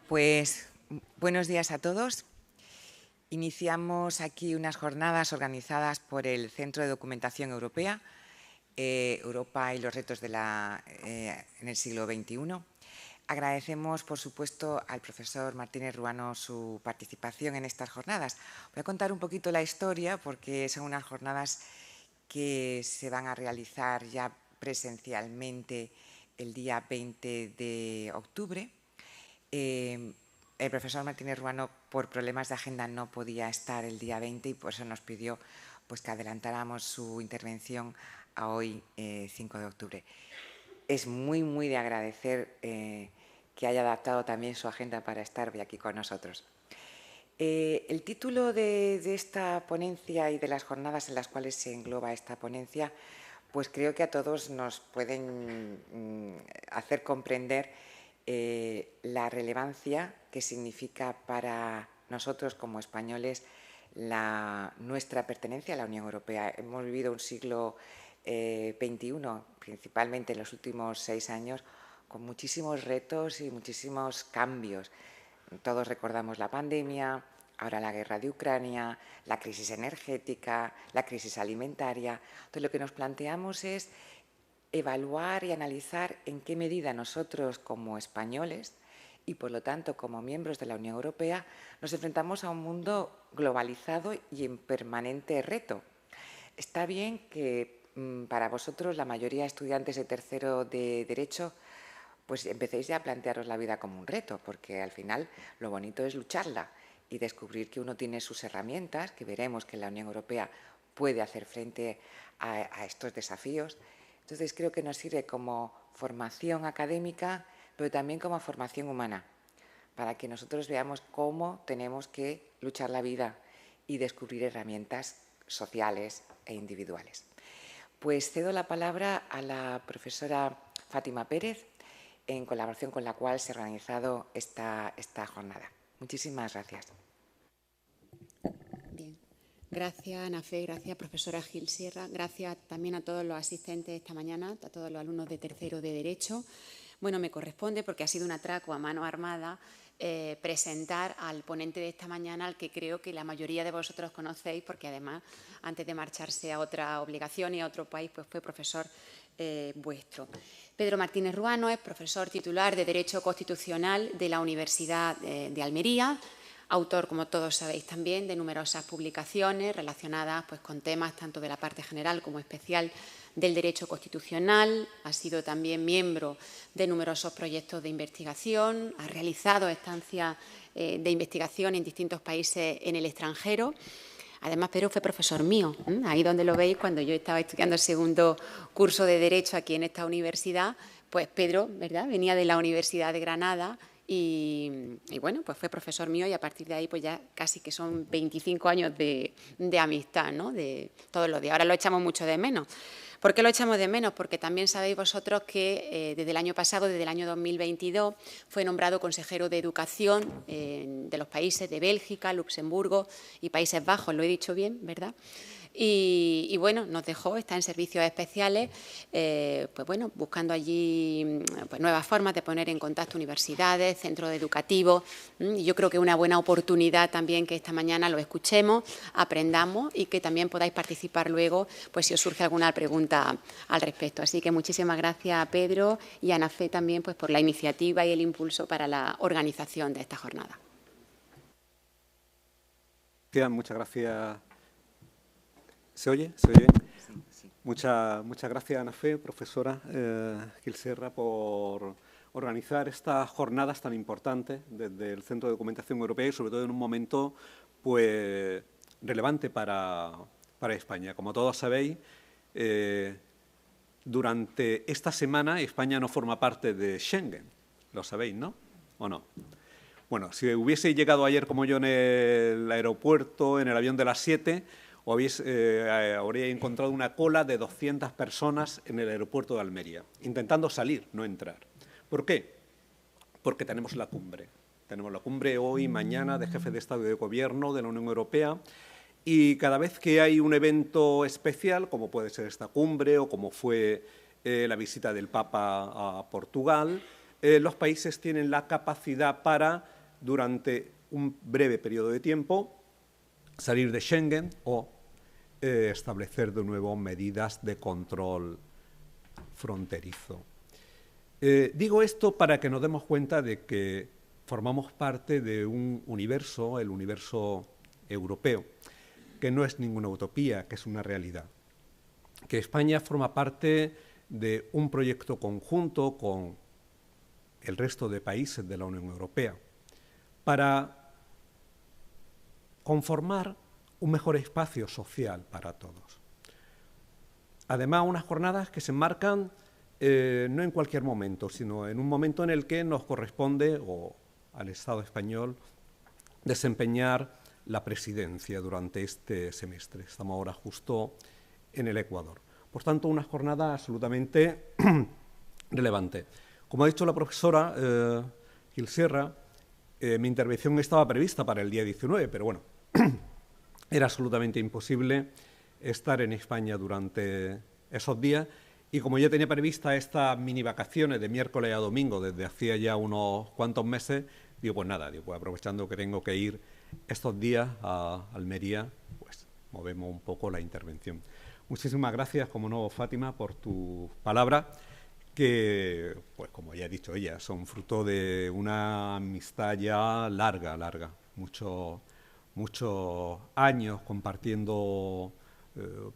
Pues buenos días a todos. Iniciamos aquí unas jornadas organizadas por el Centro de Documentación Europea, Europa y los retos en el siglo XXI. Agradecemos, por supuesto, al profesor Martínez Ruano su participación en estas jornadas. Voy a contar un poquito la historia porque son unas jornadas que se van a realizar ya presencialmente el día 20 de octubre. El profesor Martínez Ruano, por problemas de agenda, no podía estar el día 20 y por eso nos pidió pues, que adelantáramos su intervención a hoy, 5 de octubre. Es muy de agradecer que haya adaptado también su agenda para estar hoy aquí con nosotros. El título de esta ponencia y de las jornadas en las cuales se engloba esta ponencia, pues creo que a todos nos pueden hacer comprender la relevancia que significa para nosotros como españoles nuestra pertenencia a la Unión Europea. Hemos vivido un siglo XXI, principalmente en los últimos 6 años, con muchísimos retos y muchísimos cambios. Todos recordamos la pandemia, ahora la guerra de Ucrania, la crisis energética, la crisis alimentaria. Entonces, lo que nos planteamos es evaluar y analizar en qué medida nosotros como españoles y por lo tanto como miembros de la Unión Europea nos enfrentamos a un mundo globalizado y en permanente reto. Está bien que para vosotros, la mayoría de estudiantes de tercero de Derecho, pues empecéis ya a plantearos la vida como un reto, porque al final lo bonito es lucharla y descubrir que uno tiene sus herramientas, que veremos que la Unión Europea puede hacer frente a estos desafíos. Entonces creo que nos sirve como formación académica, pero también como formación humana, para que nosotros veamos cómo tenemos que luchar la vida y descubrir herramientas sociales e individuales. Pues cedo la palabra a la profesora Fátima Pérez, en colaboración con la cual se ha organizado esta jornada. Muchísimas gracias. Bien. Gracias, Ana Fe, gracias, profesora Gil Sierra. Gracias también a todos los asistentes esta mañana, a todos los alumnos de tercero de Derecho. Bueno, me corresponde, porque ha sido un atraco a mano armada, presentar al ponente de esta mañana, al que creo que la mayoría de vosotros conocéis, porque además, antes de marcharse a otra obligación y a otro país, pues fue profesor vuestro. Pedro Martínez Ruano es profesor titular de Derecho Constitucional de la Universidad de Almería, autor, como todos sabéis también, de numerosas publicaciones relacionadas pues, con temas tanto de la parte general como especial del derecho constitucional. Ha sido también miembro de numerosos proyectos de investigación, ha realizado estancias de investigación en distintos países en el extranjero. Además, Pedro fue profesor mío, ahí donde lo veis, cuando yo estaba estudiando el segundo curso de Derecho aquí en esta universidad, pues Pedro, ¿verdad?, venía de la Universidad de Granada y bueno, pues fue profesor mío y a partir de ahí pues ya casi que son 25 años de amistad, ¿no?, de todos los días. Ahora lo echamos mucho de menos. ¿Por qué lo echamos de menos? Porque también sabéis vosotros que desde el año pasado, desde el año 2022, fue nombrado consejero de Educación de los países de Bélgica, Luxemburgo y Países Bajos. Lo he dicho bien, ¿verdad? Y bueno, nos dejó, está en servicios especiales, pues bueno, buscando allí pues nuevas formas de poner en contacto universidades, centros educativos. Y yo creo que es una buena oportunidad también que esta mañana lo escuchemos, aprendamos y que también podáis participar luego, pues si os surge alguna pregunta al respecto. Así que muchísimas gracias a Pedro y a Ana Fe también pues por la iniciativa y el impulso para la organización de esta jornada. Muchas gracias. ¿Se oye? ¿Se oye bien? Sí. Muchas gracias, Ana Fe, profesora Gil Sierra, por organizar estas jornadas tan importantes desde el Centro de Documentación Europea y, sobre todo, en un momento pues, relevante para España. Como todos sabéis, durante esta semana España no forma parte de Schengen. Lo sabéis, ¿no? ¿O no? Bueno, si hubiese llegado ayer como yo en el aeropuerto, en el avión de las 7, habría encontrado una cola de 200 personas en el aeropuerto de Almería, intentando salir, no entrar. ¿Por qué? Porque tenemos la cumbre. Tenemos la cumbre hoy, mañana, de jefes de Estado y de Gobierno de la Unión Europea, y cada vez que hay un evento especial, como puede ser esta cumbre o como fue la visita del Papa a Portugal, los países tienen la capacidad para durante un breve periodo de tiempo, salir de Schengen o establecer de nuevo medidas de control fronterizo. Digo esto para que nos demos cuenta de que formamos parte de un universo, el universo europeo, que no es ninguna utopía, que es una realidad. Que España forma parte de un proyecto conjunto con el resto de países de la Unión Europea para conformar un mejor espacio social para todos. Además, unas jornadas que se enmarcan no en cualquier momento, sino en un momento en el que nos corresponde al Estado español desempeñar la presidencia durante este semestre. Estamos ahora justo en el Ecuador. Por tanto, una jornada absolutamente relevante. Como ha dicho la profesora Gil Sierra, mi intervención estaba prevista para el día 19, pero bueno, era absolutamente imposible estar en España durante esos días. Y como ya tenía prevista estas mini vacaciones de miércoles a domingo desde hacía ya unos cuantos meses, digo, pues nada, digo, pues aprovechando que tengo que ir estos días a Almería, pues movemos un poco la intervención. Muchísimas gracias, como no, Fátima, por tus palabras, que, pues como ya ha dicho ella, son fruto de una amistad ya larga, muchos años compartiendo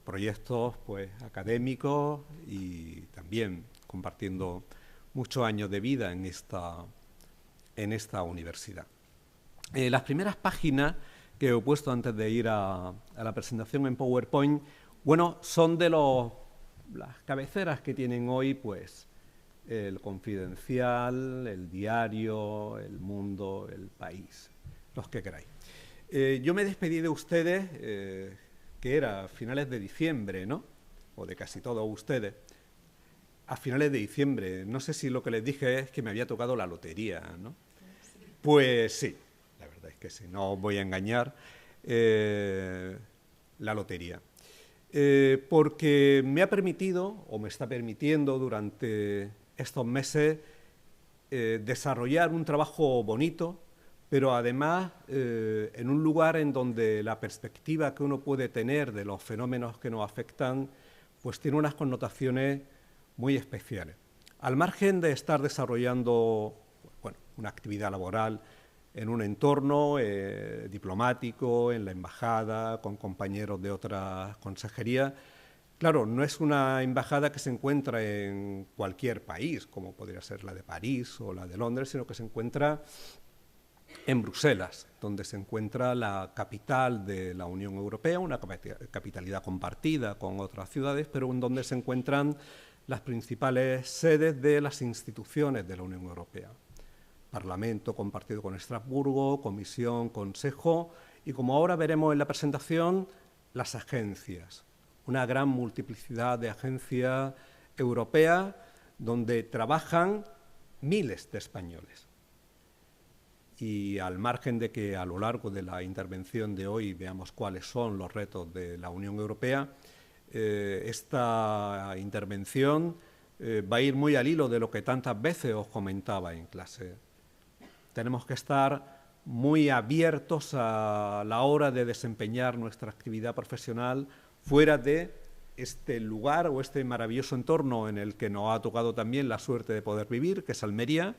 proyectos pues, académicos y también compartiendo muchos años de vida en esta universidad. Las primeras páginas que he puesto antes de ir a la presentación en PowerPoint, bueno, son de las cabeceras que tienen hoy, pues, el Confidencial, el Diario, el Mundo, el País, los que queráis. Yo me despedí de ustedes, que era a finales de diciembre, ¿no? O de casi todos ustedes, a finales de diciembre. No sé si lo que les dije es que me había tocado la lotería, ¿no? Pues sí, la verdad es que sí, no os voy a engañar, la lotería. Porque me ha permitido, o me está permitiendo durante estos meses, desarrollar un trabajo bonito, pero además en un lugar en donde la perspectiva que uno puede tener de los fenómenos que nos afectan, pues tiene unas connotaciones muy especiales. Al margen de estar desarrollando una actividad laboral en un entorno diplomático, en la embajada, con compañeros de otras consejerías. Claro, no es una embajada que se encuentra en cualquier país, como podría ser la de París o la de Londres, sino que se encuentra en Bruselas, donde se encuentra la capital de la Unión Europea, una capitalidad compartida con otras ciudades, pero en donde se encuentran las principales sedes de las instituciones de la Unión Europea. Parlamento compartido con Estrasburgo, Comisión, Consejo y, como ahora veremos en la presentación, las agencias. Una gran multiplicidad de agencias europeas donde trabajan miles de españoles. Y al margen de que a lo largo de la intervención de hoy veamos cuáles son los retos de la Unión Europea, esta intervención va a ir muy al hilo de lo que tantas veces os comentaba en clase. Tenemos que estar muy abiertos a la hora de desempeñar nuestra actividad profesional fuera de este lugar o este maravilloso entorno en el que nos ha tocado también la suerte de poder vivir, que es Almería,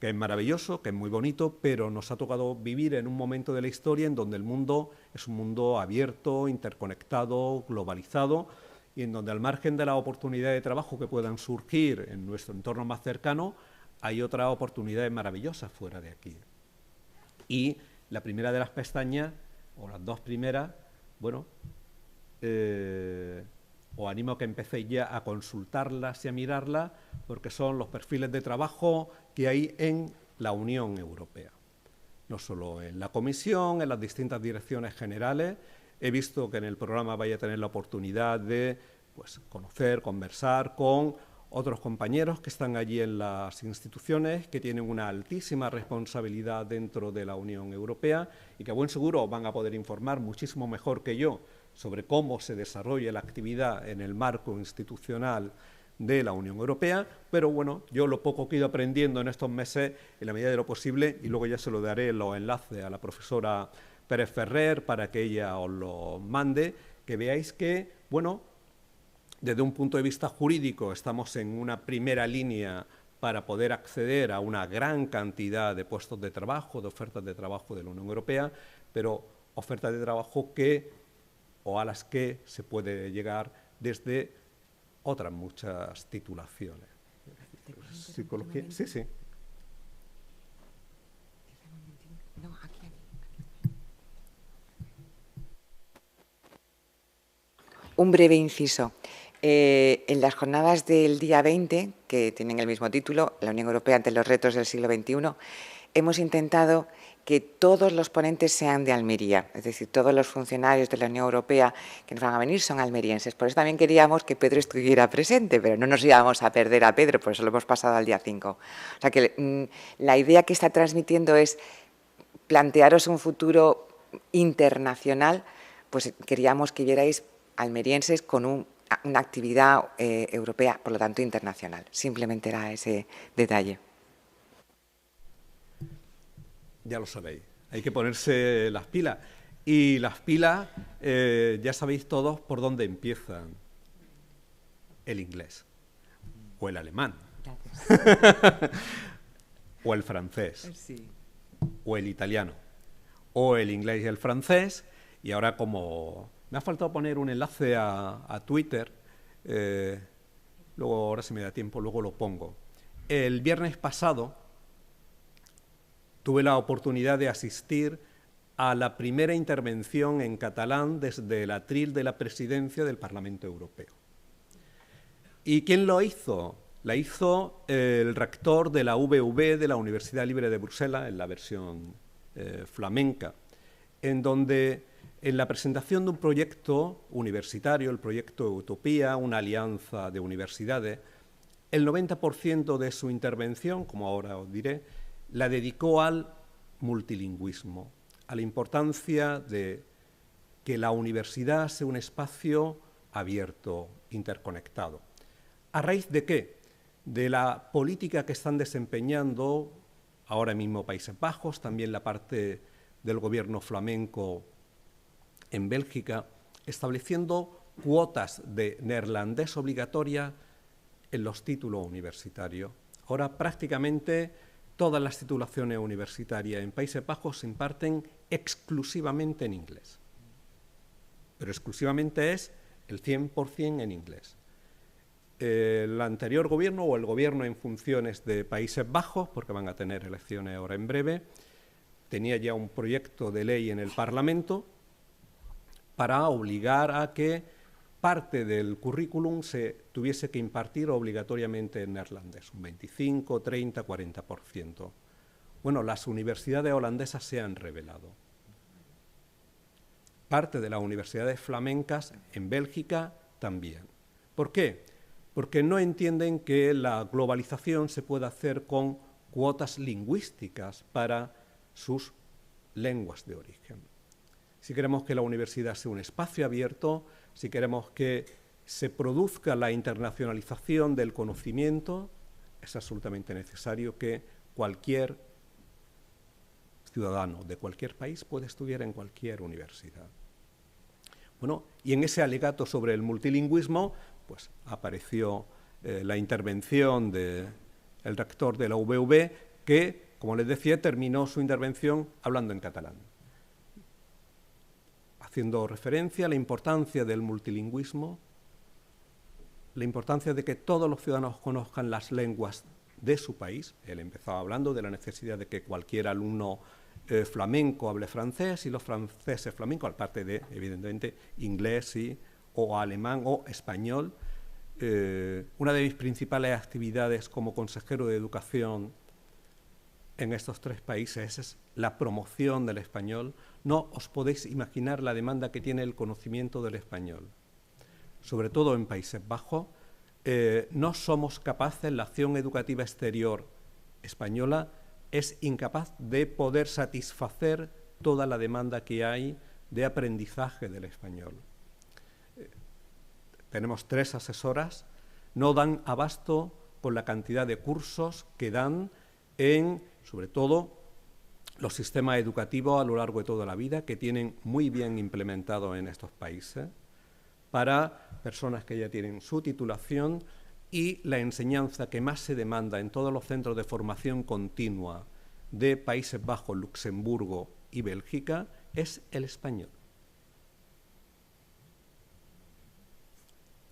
que es maravilloso, que es muy bonito, pero nos ha tocado vivir en un momento de la historia en donde el mundo es un mundo abierto, interconectado, globalizado, y en donde al margen de las oportunidades de trabajo que puedan surgir en nuestro entorno más cercano, hay otras oportunidades maravillosas fuera de aquí. Y la primera de las pestañas, o las dos primeras, bueno, os animo a que empecéis ya a consultarlas y a mirarlas, porque son los perfiles de trabajo que hay en la Unión Europea. No solo en la Comisión, en las distintas direcciones generales. He visto que en el programa vais a tener la oportunidad de conocer, conversar con otros compañeros que están allí en las instituciones, que tienen una altísima responsabilidad dentro de la Unión Europea y que a buen seguro van a poder informar muchísimo mejor que yo sobre cómo se desarrolla la actividad en el marco institucional de la Unión Europea, pero bueno, yo lo poco que he ido aprendiendo en estos meses, en la medida de lo posible, y luego ya se lo daré los enlaces a la profesora Pérez Ferrer para que ella os lo mande, que veáis que, bueno, desde un punto de vista jurídico estamos en una primera línea para poder acceder a una gran cantidad de puestos de trabajo, de ofertas de trabajo de la Unión Europea, pero ofertas de trabajo a las que se puede llegar desde otras muchas titulaciones. Psicología, sí, sí. Un breve inciso. En las jornadas del día 20, que tienen el mismo título, La Unión Europea ante los retos del siglo XXI, hemos intentado que todos los ponentes sean de Almería, es decir, todos los funcionarios de la Unión Europea que nos van a venir son almerienses. Por eso también queríamos que Pedro estuviera presente, pero no nos íbamos a perder a Pedro, por eso lo hemos pasado al día 5. O sea que la idea que está transmitiendo es plantearos un futuro internacional, pues queríamos que vierais almerienses con una actividad europea, por lo tanto internacional. Simplemente era ese detalle. Ya lo sabéis, hay que ponerse las pilas. Y las pilas, ya sabéis todos por dónde empiezan. El inglés, o el alemán, o el francés, Sí. o el italiano, o el inglés y el francés. Y ahora, como me ha faltado poner un enlace a Twitter, luego ahora si me da tiempo, luego lo pongo. El viernes pasado tuve la oportunidad de asistir a la primera intervención en catalán desde el atril de la presidencia del Parlamento Europeo. ¿Y quién lo hizo? La hizo el rector de la UVV, de la Universidad Libre de Bruselas, en la versión flamenca, en donde en la presentación de un proyecto universitario, el proyecto Utopía, una alianza de universidades, el 90% de su intervención, como ahora os diré, la dedicó al multilingüismo, a la importancia de que la universidad sea un espacio abierto, interconectado. ¿A raíz de qué? De la política que están desempeñando ahora mismo Países Bajos, también la parte del gobierno flamenco en Bélgica, estableciendo cuotas de neerlandés obligatoria en los títulos universitarios. Ahora prácticamente todas las titulaciones universitarias en Países Bajos se imparten exclusivamente en inglés, pero exclusivamente es el 100% en inglés. El anterior gobierno o el gobierno en funciones de Países Bajos, porque van a tener elecciones ahora en breve, tenía ya un proyecto de ley en el Parlamento para obligar a que parte del currículum se tuviese que impartir obligatoriamente en neerlandés, un 25, 30, 40%. Bueno, las universidades holandesas se han rebelado. Parte de las universidades flamencas en Bélgica también. ¿Por qué? Porque no entienden que la globalización se pueda hacer con cuotas lingüísticas para sus lenguas de origen. Si queremos que la universidad sea un espacio abierto, si queremos que se produzca la internacionalización del conocimiento, es absolutamente necesario que cualquier ciudadano de cualquier país pueda estudiar en cualquier universidad. Bueno, y en ese alegato sobre el multilingüismo, pues apareció la intervención del rector de la UVV, que, como les decía, terminó su intervención hablando en catalán, haciendo referencia a la importancia del multilingüismo, la importancia de que todos los ciudadanos conozcan las lenguas de su país. Él empezaba hablando de la necesidad de que cualquier alumno flamenco hable francés y los franceses flamencos, aparte de, evidentemente, inglés o alemán o español. Una de mis principales actividades como consejero de educación en estos tres países es la promoción del español. No os podéis imaginar la demanda que tiene el conocimiento del español. Sobre todo en Países Bajos, no somos capaces, la acción educativa exterior española es incapaz de poder satisfacer toda la demanda que hay de aprendizaje del español. Tenemos 3 asesoras no dan abasto con la cantidad de cursos que dan en, sobre todo, los sistemas educativos a lo largo de toda la vida, que tienen muy bien implementado en estos países, para personas que ya tienen su titulación, y la enseñanza que más se demanda en todos los centros de formación continua de Países Bajos, Luxemburgo y Bélgica es el español.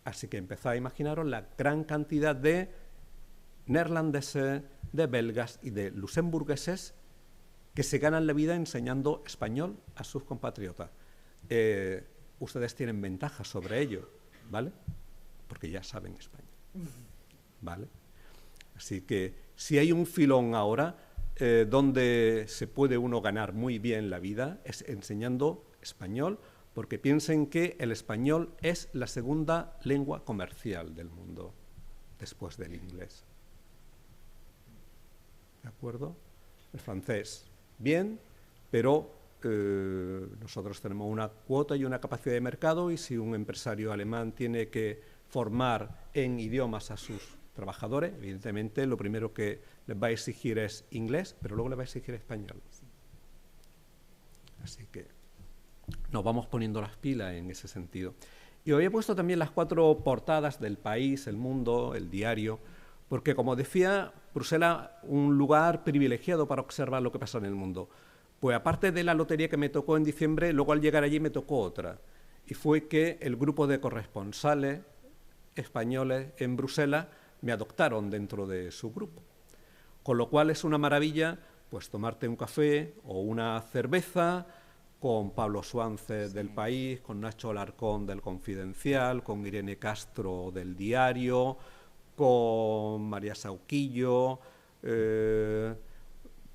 Así que empezad a imaginaros la gran cantidad de neerlandeses, de belgas y de luxemburgueses que se ganan la vida enseñando español a sus compatriotas. Ustedes tienen ventajas sobre ello, ¿vale? Porque ya saben español, ¿vale? Así que si hay un filón ahora donde se puede uno ganar muy bien la vida es enseñando español, porque piensen que el español es la segunda lengua comercial del mundo, después del inglés. ¿De acuerdo? El francés, bien, pero nosotros tenemos una cuota y una capacidad de mercado, y si un empresario alemán tiene que formar en idiomas a sus trabajadores, evidentemente lo primero que les va a exigir es inglés, pero luego les va a exigir español. Así que nos vamos poniendo las pilas en ese sentido. Y hoy he puesto también las 4 portadas del País, El Mundo, El Diario, porque, como decía, Bruselas, un lugar privilegiado para observar lo que pasa en el mundo. Pues aparte de la lotería que me tocó en diciembre, luego al llegar allí me tocó otra, y fue que el grupo de corresponsales españoles en Bruselas me adoptaron dentro de su grupo. Con lo cual es una maravilla pues tomarte un café o una cerveza con Pablo Suárez del País, con Nacho Alarcón del Confidencial, con Irene Castro del Diario, con María Sauquillo,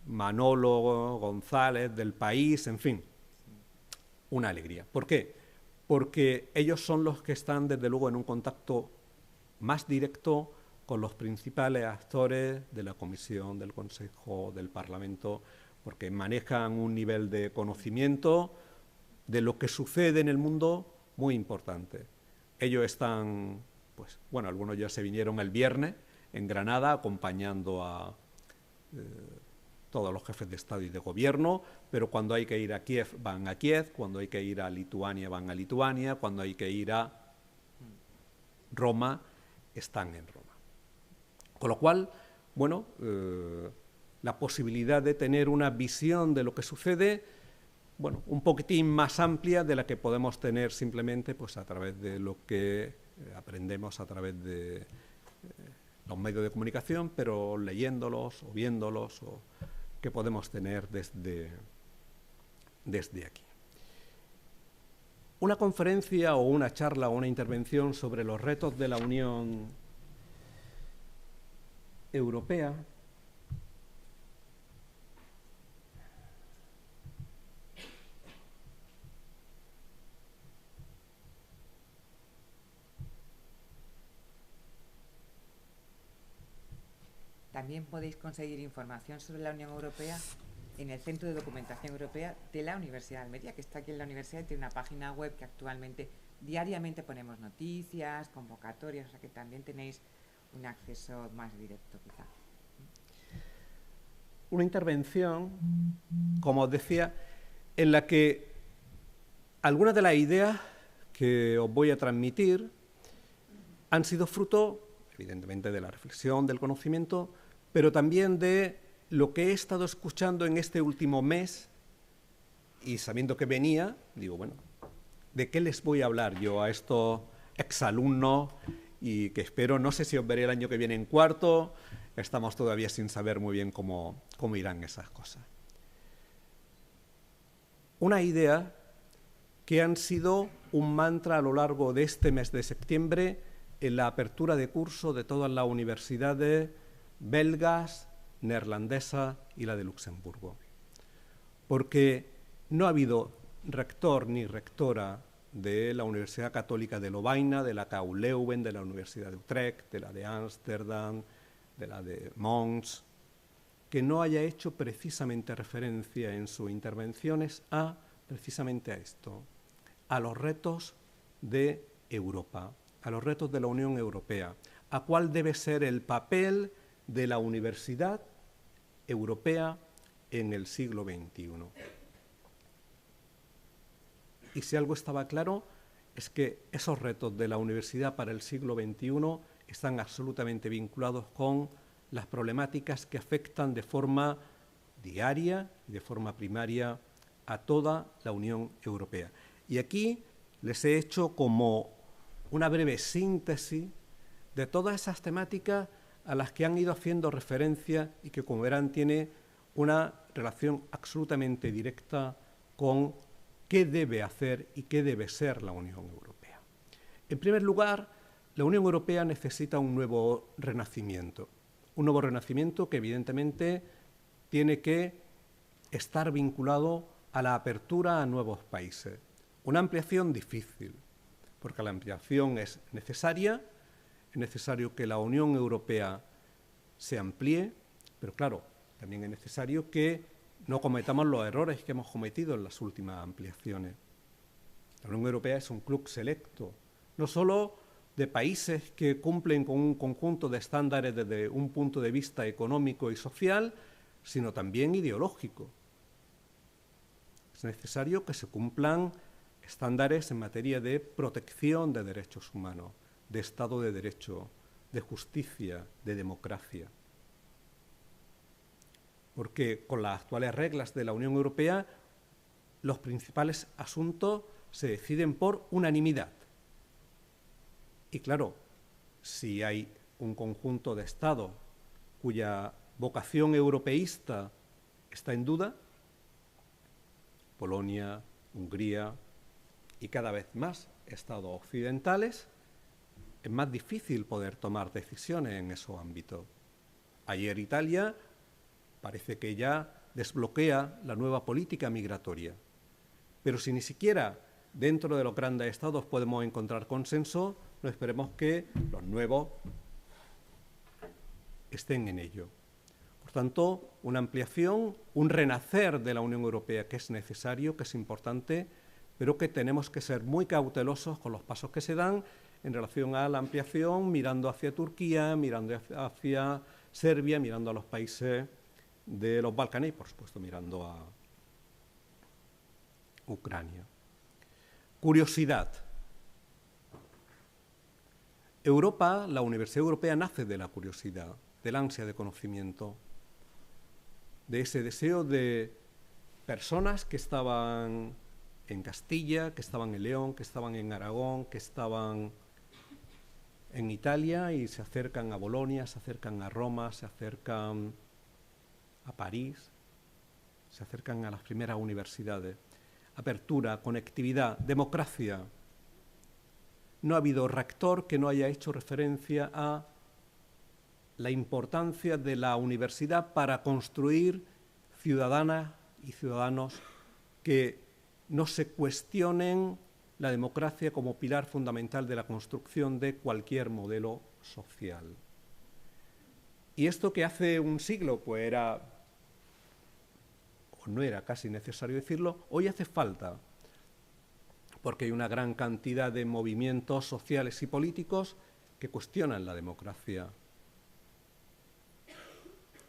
Manolo González del País, en fin, una alegría. ¿Por qué? Porque ellos son los que están, desde luego, en un contacto más directo con los principales actores de la Comisión, del Consejo, del Parlamento, porque manejan un nivel de conocimiento de lo que sucede en el mundo muy importante. Ellos están, pues, bueno, algunos ya se vinieron el viernes en Granada acompañando a todos los jefes de Estado y de Gobierno, pero cuando hay que ir a Kiev van a Kiev, cuando hay que ir a Lituania van a Lituania, cuando hay que ir a Roma están en Roma. Con lo cual, bueno, la posibilidad de tener una visión de lo que sucede, bueno, un poquitín más amplia de la que podemos tener simplemente pues a través de lo que aprendemos a través de los medios de comunicación, pero leyéndolos o viéndolos, o que podemos tener desde aquí. Una conferencia o una charla o una intervención sobre los retos de la Unión Europea También podéis conseguir información sobre la Unión Europea en el Centro de Documentación Europea de la Universidad de Almería, que está aquí en la universidad y tiene una página web que actualmente diariamente ponemos noticias, convocatorias, o sea que también tenéis un acceso más directo, quizá. Una intervención, como os decía, en la que algunas de las ideas que os voy a transmitir han sido fruto, evidentemente, de la reflexión, del conocimiento, pero también de lo que he estado escuchando en este último mes, y sabiendo que venía, digo, bueno, ¿de qué les voy a hablar yo a estos exalumnos? Y que espero, no sé si os veré el año que viene en cuarto, estamos todavía sin saber muy bien cómo irán esas cosas. Una idea que han sido un mantra a lo largo de este mes de septiembre en la apertura de curso de todas las universidades belgas, neerlandesas y la de Luxemburgo. Porque no ha habido rector ni rectora de la Universidad Católica de Lovaina, de la KU Leuven, de la Universidad de Utrecht, de la de Ámsterdam, de la de Mons, que no haya hecho precisamente referencia en sus intervenciones precisamente a esto, a los retos de Europa, a los retos de la Unión Europea, a cuál debe ser el papel de la universidad europea en el siglo XXI. Y si algo estaba claro, es que esos retos de la universidad para el siglo XXI están absolutamente vinculados con las problemáticas que afectan de forma diaria y de forma primaria a toda la Unión Europea. Y aquí les he hecho como una breve síntesis de todas esas temáticas a las que han ido haciendo referencia y que, como verán, tiene una relación absolutamente directa con qué debe hacer y qué debe ser la Unión Europea. En primer lugar, la Unión Europea necesita un nuevo renacimiento que evidentemente tiene que estar vinculado a la apertura a nuevos países. Una ampliación difícil, porque la ampliación es necesaria, es necesario que la Unión Europea se amplíe, pero claro, también es necesario que no cometamos los errores que hemos cometido en las últimas ampliaciones. La Unión Europea es un club selecto, no solo de países que cumplen con un conjunto de estándares desde un punto de vista económico y social, sino también ideológico. Es necesario que se cumplan estándares en materia de protección de derechos humanos, de Estado de Derecho, de justicia, de democracia. Porque con las actuales reglas de la Unión Europea, los principales asuntos se deciden por unanimidad. Y claro, si hay un conjunto de Estados cuya vocación europeísta está en duda, Polonia, Hungría y cada vez más Estados occidentales, es más difícil poder tomar decisiones en esos ámbitos. Ayer Italia parece que ya desbloquea la nueva política migratoria. Pero si ni siquiera dentro de los grandes estados podemos encontrar consenso, no esperemos que los nuevos estén en ello. Por tanto, una ampliación, un renacer de la Unión Europea que es necesario, que es importante, pero que tenemos que ser muy cautelosos con los pasos que se dan en relación a la ampliación, mirando hacia Turquía, mirando hacia Serbia, mirando a los países de los Balcanes y, por supuesto, mirando a Ucrania. Curiosidad. Europa, la Universidad Europea, nace de la curiosidad, del ansia de conocimiento, de ese deseo de personas que estaban en Castilla, que estaban en León, que estaban en Aragón, que estaban en Italia y se acercan a Bolonia, se acercan a Roma, se acercan a París, se acercan a las primeras universidades. Apertura, conectividad, democracia. No ha habido rector que no haya hecho referencia a la importancia de la universidad para construir ciudadanas y ciudadanos que no se cuestionen la democracia como pilar fundamental de la construcción de cualquier modelo social. Y esto que hace un siglo pues era, o no era casi necesario decirlo, hoy hace falta, porque hay una gran cantidad de movimientos sociales y políticos que cuestionan la democracia,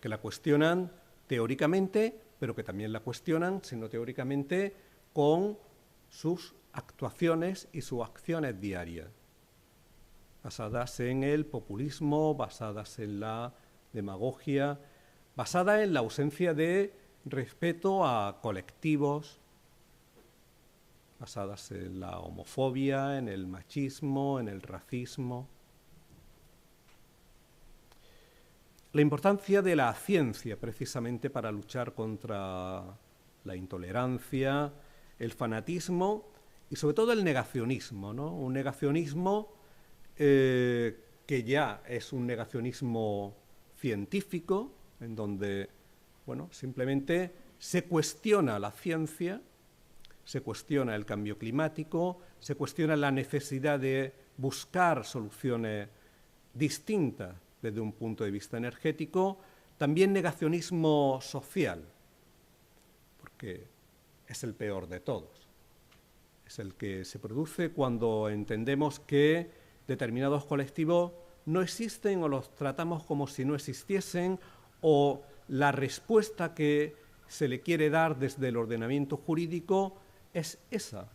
que la cuestionan teóricamente, pero que también la cuestionan, si no teóricamente, con sus actuaciones y sus acciones diarias, basadas en el populismo, basadas en la demagogia, basadas en la ausencia de respeto a colectivos, basadas en la homofobia, en el machismo, en el racismo. La importancia de la ciencia, precisamente, para luchar contra la intolerancia, el fanatismo y, sobre todo, el negacionismo, ¿no? Un negacionismo que ya es un negacionismo científico, en donde, bueno, simplemente se cuestiona la ciencia, se cuestiona el cambio climático, se cuestiona la necesidad de buscar soluciones distintas desde un punto de vista energético, también negacionismo social, porque es el peor de todos. Es el que se produce cuando entendemos que determinados colectivos no existen o los tratamos como si no existiesen, o la respuesta que se le quiere dar desde el ordenamiento jurídico es esa.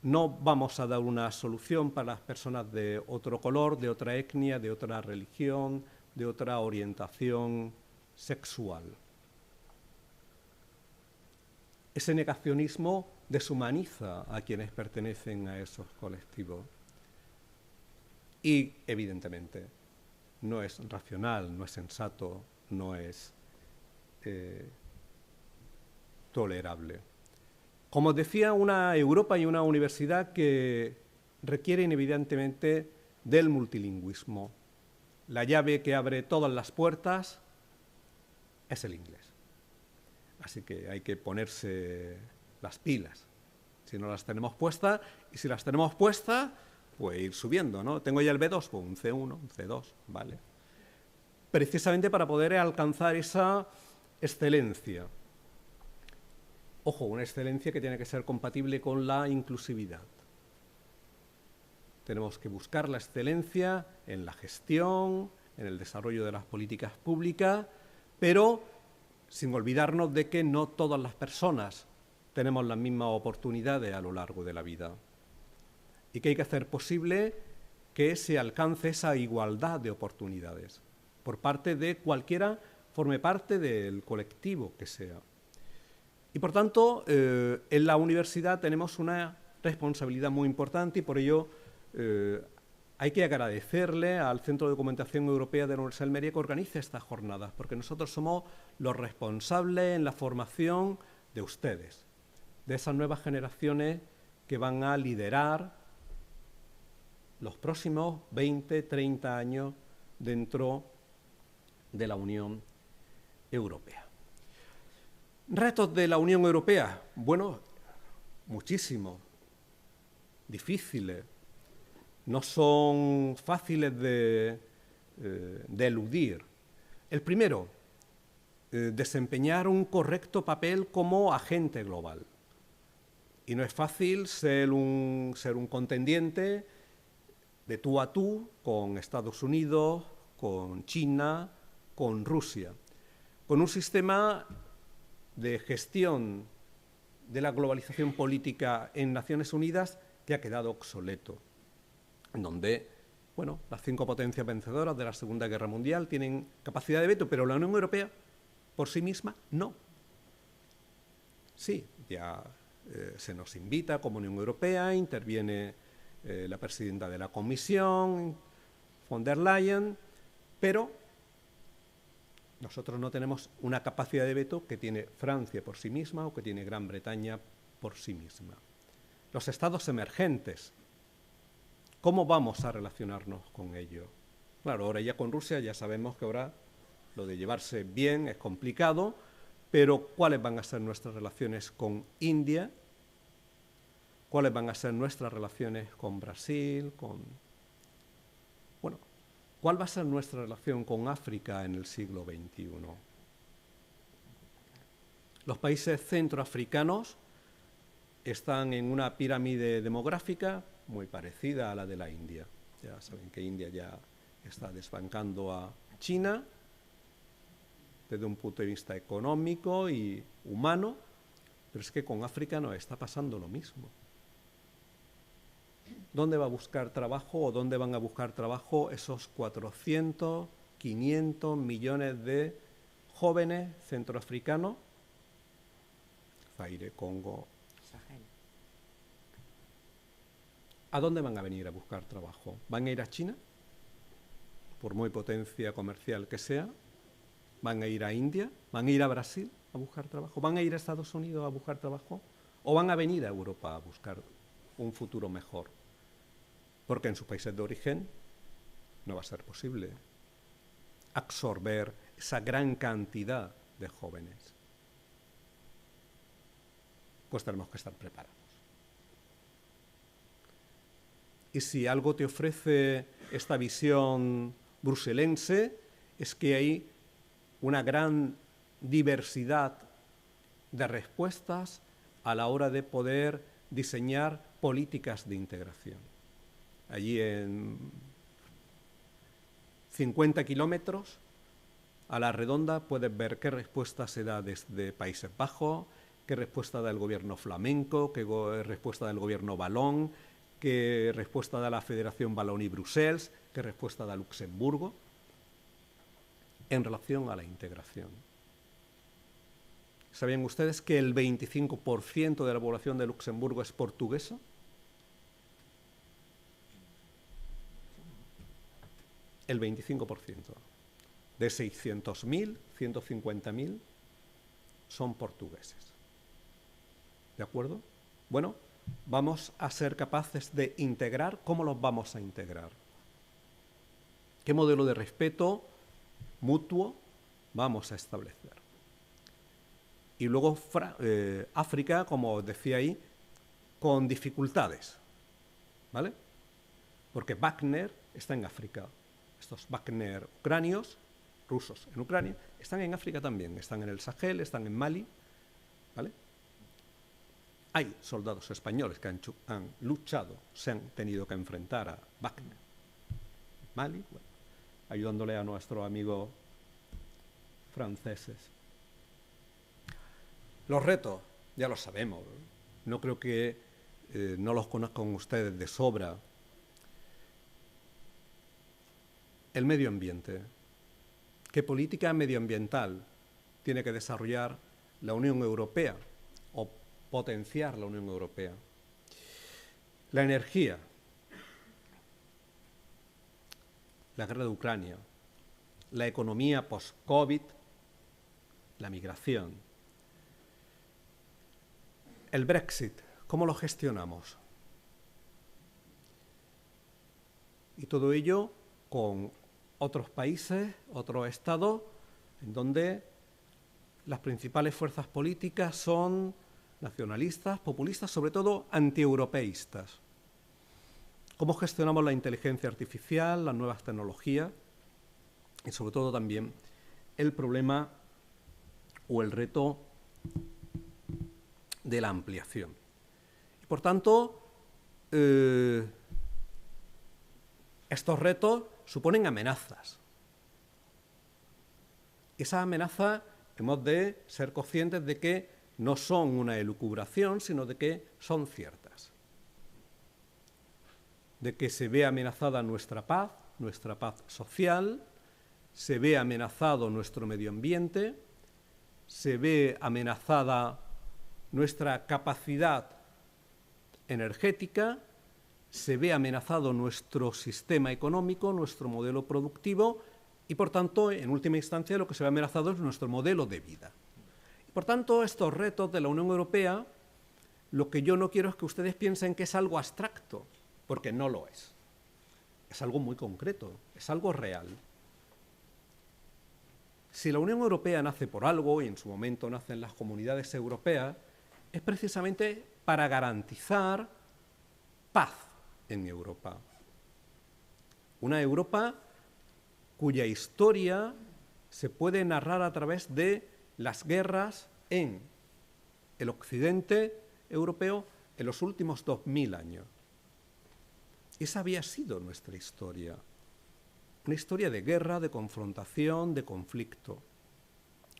No vamos a dar una solución para las personas de otro color, de otra etnia, de otra religión, de otra orientación sexual. Ese negacionismo deshumaniza a quienes pertenecen a esos colectivos. Y, evidentemente, no es racional, no es sensato, no es tolerable. Como decía, una Europa y una universidad que requieren, evidentemente, del multilingüismo. La llave que abre todas las puertas es el inglés. Así que hay que ponerse las pilas, si no las tenemos puestas, y si las tenemos puestas, pues ir subiendo, ¿no? Tengo ya el B2, pues un C1, un C2, ¿vale? Precisamente para poder alcanzar esa excelencia. Ojo, una excelencia que tiene que ser compatible con la inclusividad. Tenemos que buscar la excelencia en la gestión, en el desarrollo de las políticas públicas, pero sin olvidarnos de que no todas las personas tenemos las mismas oportunidades a lo largo de la vida y que hay que hacer posible que se alcance esa igualdad de oportunidades por parte de cualquiera forme parte del colectivo que sea. Y por tanto, en la universidad tenemos una responsabilidad muy importante y por ello hay que agradecerle al Centro de Documentación Europea de la Universidad de Almería que organice estas jornadas, porque nosotros somos los responsables en la formación de ustedes, de esas nuevas generaciones que van a liderar los próximos 20, 30 años dentro de la Unión Europea. ¿Retos de la Unión Europea? Bueno, muchísimos, difíciles, no son fáciles de eludir. El primero, desempeñar un correcto papel como agente global. Y no es fácil ser un contendiente de tú a tú con Estados Unidos, con China, con Rusia, con un sistema de gestión de la globalización política en Naciones Unidas que ha quedado obsoleto, en donde, bueno, las 5 potencias vencedoras de la Segunda Guerra Mundial tienen capacidad de veto, pero la Unión Europea por sí misma no. Sí, ya se nos invita como Unión Europea, interviene la presidenta de la Comisión, von der Leyen, pero nosotros no tenemos una capacidad de veto que tiene Francia por sí misma o que tiene Gran Bretaña por sí misma. Los estados emergentes, ¿cómo vamos a relacionarnos con ellos? Claro, ahora ya con Rusia ya sabemos que ahora lo de llevarse bien es complicado, pero ¿cuáles van a ser nuestras relaciones con India? ¿Cuáles van a ser nuestras relaciones con Brasil? Bueno, ¿cuál va a ser nuestra relación con África en el siglo XXI? Los países centroafricanos están en una pirámide demográfica muy parecida a la de la India. Ya saben que India ya está desbancando a China desde un punto de vista económico y humano, pero es que con África no está pasando lo mismo. ¿Dónde va a buscar trabajo o dónde van a buscar trabajo esos 400, 500 millones de jóvenes centroafricanos? Zaire, Congo. ¿A dónde van a venir a buscar trabajo? ¿Van a ir a China? Por muy potencia comercial que sea. ¿Van a ir a India? ¿Van a ir a Brasil a buscar trabajo? ¿Van a ir a Estados Unidos a buscar trabajo? ¿O van a venir a Europa a buscar un futuro mejor? Porque en sus países de origen no va a ser posible absorber esa gran cantidad de jóvenes. Pues tenemos que estar preparados. Y si algo te ofrece esta visión bruselense, es que hay una gran diversidad de respuestas a la hora de poder diseñar políticas de integración. Allí en 50 kilómetros a la redonda puedes ver qué respuesta se da desde Países Bajos, qué respuesta da el gobierno flamenco, qué respuesta da el gobierno valón, qué respuesta da la Federación Wallonie-Bruselas, qué respuesta da Luxemburgo en relación a la integración. ¿Sabían ustedes que el 25% de la población de Luxemburgo es portuguesa? El 25%. De 600.000, 150.000 son portugueses. ¿De acuerdo? Bueno, vamos a ser capaces de integrar. ¿Cómo los vamos a integrar? ¿Qué modelo de respeto mutuo vamos a establecer? Y luego África, como os decía ahí, con dificultades, ¿vale? Porque Wagner está en África. Estos Wagner ucranios, rusos en Ucrania, están en África también. Están en el Sahel, están en Mali, ¿vale? Hay soldados españoles que han luchado, se han tenido que enfrentar a Wagner. Mali, bueno, ayudándole a nuestros amigos franceses. Los retos, ya los sabemos. No creo que no los conozcan ustedes de sobra. El medio ambiente. ¿Qué política medioambiental tiene que desarrollar la Unión Europea o potenciar la Unión Europea? La energía, la guerra de Ucrania, la economía post-COVID, la migración. El Brexit, ¿cómo lo gestionamos? Y todo ello con otros países, otros estados, en donde las principales fuerzas políticas son nacionalistas, populistas, sobre todo antieuropeístas. ¿Cómo gestionamos la inteligencia artificial, las nuevas tecnologías y sobre todo también el problema o el reto de la ampliación? Y por tanto, estos retos suponen amenazas. Esas amenazas hemos de ser conscientes de que no son una elucubración, sino de que son ciertas. De que se ve amenazada nuestra paz social, se ve amenazado nuestro medio ambiente, se ve amenazada nuestra capacidad energética, se ve amenazado nuestro sistema económico, nuestro modelo productivo y, por tanto, en última instancia, lo que se ve amenazado es nuestro modelo de vida. Y, por tanto, estos retos de la Unión Europea, lo que yo no quiero es que ustedes piensen que es algo abstracto, porque no lo es. Es algo muy concreto, es algo real. Si la Unión Europea nace por algo, y en su momento nacen las comunidades europeas, es precisamente para garantizar paz en Europa. Una Europa cuya historia se puede narrar a través de las guerras en el occidente europeo en los últimos 2000 años. Esa había sido nuestra historia. Una historia de guerra, de confrontación, de conflicto.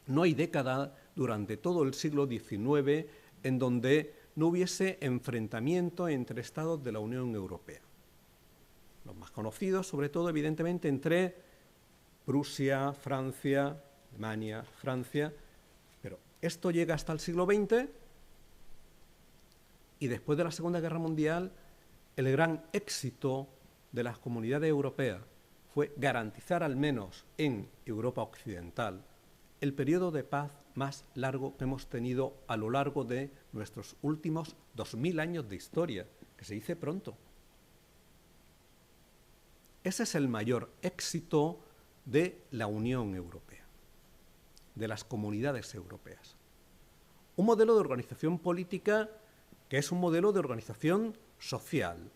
No hay década durante todo el siglo XIX en donde no hubiese enfrentamiento entre estados de la Unión Europea. Los más conocidos, sobre todo, evidentemente, entre Prusia, Francia, Alemania, Francia, pero esto llega hasta el siglo XX y después de la Segunda Guerra Mundial el gran éxito de las comunidades europeas fue garantizar, al menos en Europa Occidental, el periodo de paz más largo que hemos tenido a lo largo de nuestros últimos 2000 años de historia, que se dice pronto. Ese es el mayor éxito de la Unión Europea, de las comunidades europeas. Un modelo de organización política que es un modelo de organización social,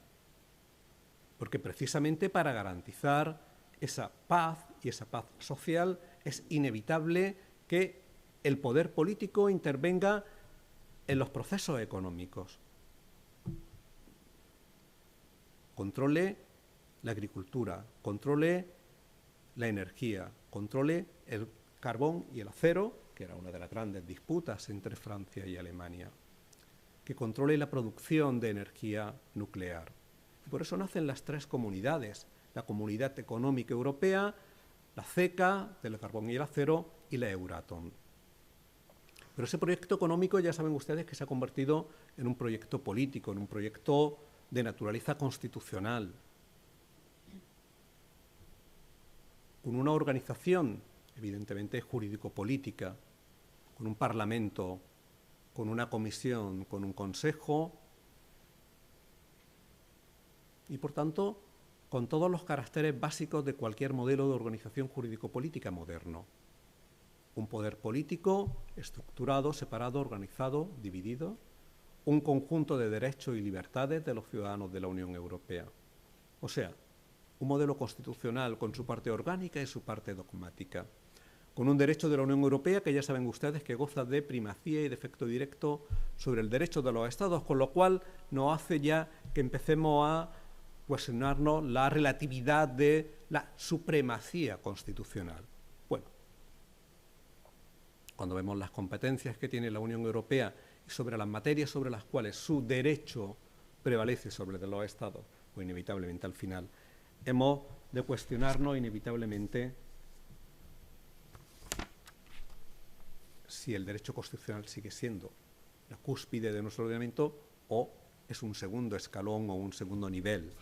porque precisamente para garantizar esa paz y esa paz social es inevitable que el poder político intervenga en los procesos económicos, controle la agricultura, controle la energía, controle el carbón y el acero, que era una de las grandes disputas entre Francia y Alemania, que controle la producción de energía nuclear. Y por eso nacen las tres comunidades, la Comunidad Económica Europea, la CECA, del carbón y el acero, y la Euratom. Pero ese proyecto económico ya saben ustedes que se ha convertido en un proyecto político, en un proyecto de naturaleza constitucional, con una organización evidentemente jurídico-política, con un parlamento, con una comisión, con un consejo y, por tanto, con todos los caracteres básicos de cualquier modelo de organización jurídico-política moderno. Un poder político estructurado, separado, organizado, dividido, un conjunto de derechos y libertades de los ciudadanos de la Unión Europea. O sea, un modelo constitucional con su parte orgánica y su parte dogmática, con un derecho de la Unión Europea que ya saben ustedes que goza de primacía y de efecto directo sobre el derecho de los Estados, con lo cual nos hace ya que empecemos a cuestionarnos la relatividad de la supremacía constitucional. Bueno, cuando vemos las competencias que tiene la Unión Europea y sobre las materias sobre las cuales su derecho prevalece sobre de los Estados, pues inevitablemente al final hemos de cuestionarnos inevitablemente si el derecho constitucional sigue siendo la cúspide de nuestro ordenamiento o es un segundo escalón o un segundo nivel.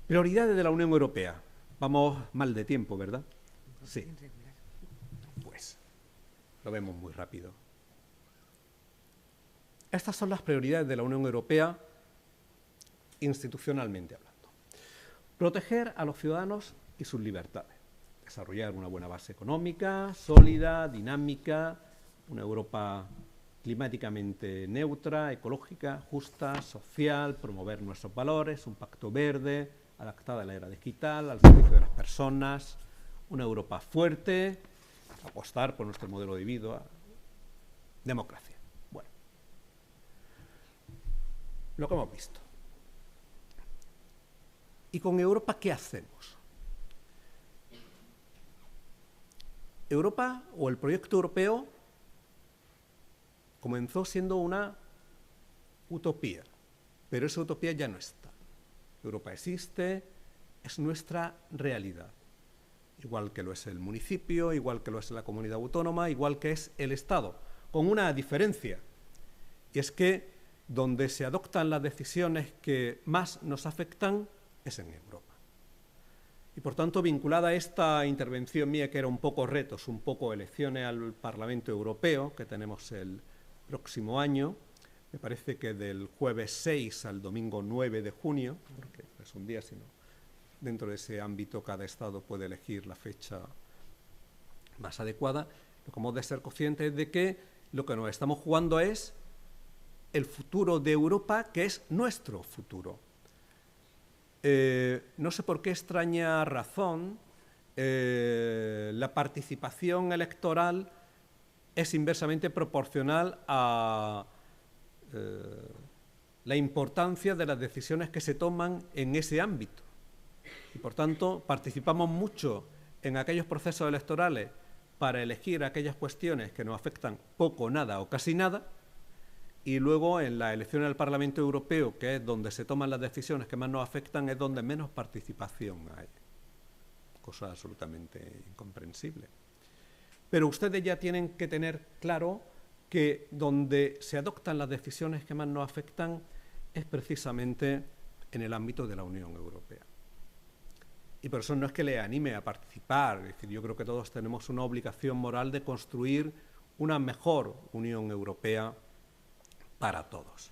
Prioridades de la Unión Europea. Vamos mal de tiempo, ¿verdad? Sí. Pues lo vemos muy rápido. Estas son las prioridades de la Unión Europea institucionalmente hablando. Proteger a los ciudadanos y sus libertades. Desarrollar una buena base económica, sólida, dinámica, una Europa climáticamente neutra, ecológica, justa, social, promover nuestros valores, un pacto verde, adaptada a la era digital, al servicio de las personas, una Europa fuerte, apostar por nuestro modelo de vida, democracia. Bueno, lo que hemos visto. ¿Y con Europa qué hacemos? Europa, o el proyecto europeo, comenzó siendo una utopía, pero esa utopía ya no está. Europa existe, es nuestra realidad, igual que lo es el municipio, igual que lo es la comunidad autónoma, igual que es el Estado, con una diferencia, y es que donde se adoptan las decisiones que más nos afectan es en Europa. Y por tanto, vinculada a esta intervención mía, que era un poco retos, un poco elecciones al Parlamento Europeo, que tenemos el próximo año, me parece que del jueves 6 al domingo 9 de junio, porque no es un día, sino dentro de ese ámbito cada Estado puede elegir la fecha más adecuada, lo que hemos de ser conscientes es de que lo que nos estamos jugando es el futuro de Europa, que es nuestro futuro. No sé por qué extraña razón la participación electoral es inversamente proporcional a la importancia de las decisiones que se toman en ese ámbito. Y por tanto, participamos mucho en aquellos procesos electorales para elegir aquellas cuestiones que nos afectan poco, nada o casi nada, y luego en las elecciones al Parlamento Europeo, que es donde se toman las decisiones que más nos afectan, es donde menos participación hay. Cosa absolutamente incomprensible. Pero ustedes ya tienen que tener claro que donde se adoptan las decisiones que más nos afectan es precisamente en el ámbito de la Unión Europea. Y por eso no es que les anime a participar, es decir, yo creo que todos tenemos una obligación moral de construir una mejor Unión Europea para todos.